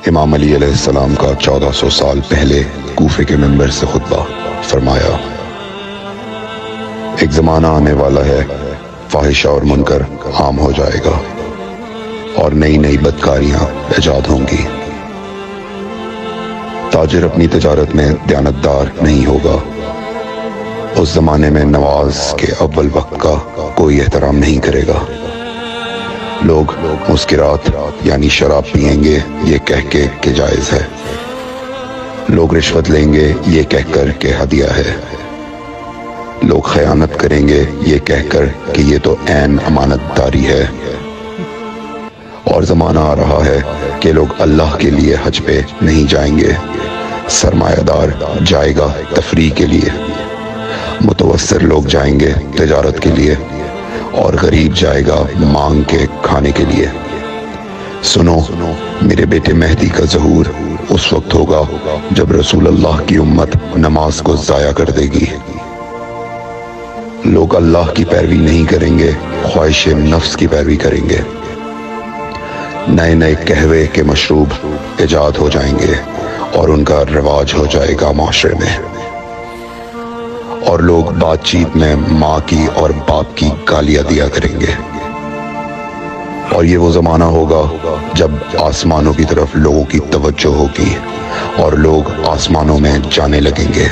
امام علی علیہ السلام کا 1400 سال پہلے کوفے کے منبر سے خطبہ فرمایا، ایک زمانہ آنے والا ہے، فاحشہ اور منکر عام ہو جائے گا اور نئی نئی بدکاریاں ایجاد ہوں گی۔ تاجر اپنی تجارت میں دیانتدار نہیں ہوگا۔ اس زمانے میں نماز کے اول وقت کا کوئی احترام نہیں کرے گا۔ لوگ مسکرات یعنی شراب پئیں گے یہ کہہ کے کہ جائز ہے۔ لوگ رشوت لیں گے یہ کہہ کر کہ ہدیہ ہے۔ لوگ خیانت کریں گے یہ کہہ کر کہ یہ تو عین امانت داری ہے۔ اور زمانہ آ رہا ہے کہ لوگ اللہ کے لیے حج پہ نہیں جائیں گے، سرمایہ دار جائے گا تفریح کے لیے، متوسر لوگ جائیں گے تجارت کے لیے، اور غریب جائے گا مانگ کے کھانے کے لیے۔ سنو، میرے بیٹے مہدی کا ظہور اس وقت ہوگا جب رسول اللہ کی امت نماز کو ضائع کر دے گی۔ لوگ اللہ کی پیروی نہیں کریں گے، خواہش نفس کی پیروی کریں گے۔ نئے نئے قہوے کے مشروب ایجاد ہو جائیں گے اور ان کا رواج ہو جائے گا معاشرے میں، اور لوگ بات چیت میں ماں کی اور باپ کی گالیاں دیا کریں گے۔ اور یہ وہ زمانہ ہوگا جب آسمانوں کی طرف لوگوں کی توجہ ہوگی اور لوگ آسمانوں میں جانے لگیں گے۔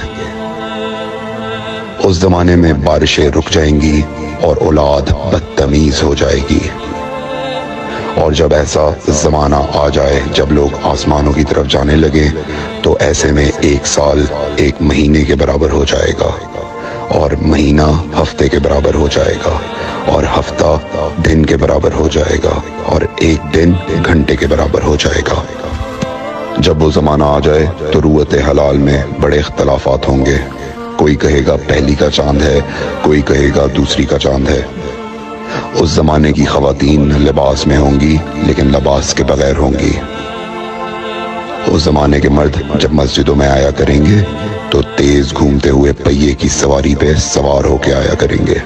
اس زمانے میں بارشیں رک جائیں گی اور اولاد بدتمیز ہو جائے گی۔ اور جب ایسا زمانہ آ جائے جب لوگ آسمانوں کی طرف جانے لگیں تو ایسے میں ایک سال ایک مہینے کے برابر ہو جائے گا، اور مہینہ ہفتے کے برابر ہو جائے گا، اور ہفتہ دن کے برابر ہو جائے گا، اور ایک دن گھنٹے کے برابر ہو جائے گا۔ جب وہ زمانہ آ جائے تو رویت حلال میں بڑے اختلافات ہوں گے۔ کوئی کہے گا پہلی کا چاند ہے، کوئی کہے گا دوسری کا چاند ہے۔ اس زمانے کی خواتین لباس میں ہوں گی لیکن لباس کے بغیر ہوں گی۔ اس زمانے کے مرد جب مسجدوں میں آیا کریں گے تو تیز گھومتے ہوئے پہیے کی سواری پہ سوار ہو کے آیا کریں گے۔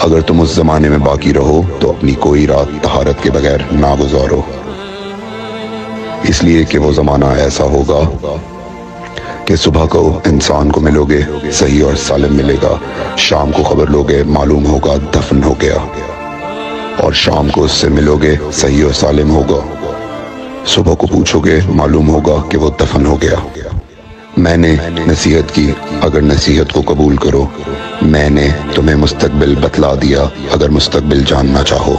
اگر تم اس زمانے میں باقی رہو تو اپنی کوئی رات طہارت کے بغیر نہ گزارو، اس لیے کہ وہ زمانہ ایسا ہوگا کہ صبح کو انسان کو ملو گے صحیح اور سالم ملے گا، شام کو خبر لوگے معلوم ہوگا دفن ہو گیا، اور شام کو اس سے ملو گے صحیح اور سالم ہوگا، صبح کو پوچھو گے معلوم ہوگا کہ وہ دفن ہو گیا۔ میں نے نصیحت کی، اگر نصیحت کو قبول کرو، میں نے تمہیں مستقبل بتلا دیا اگر مستقبل جاننا چاہو۔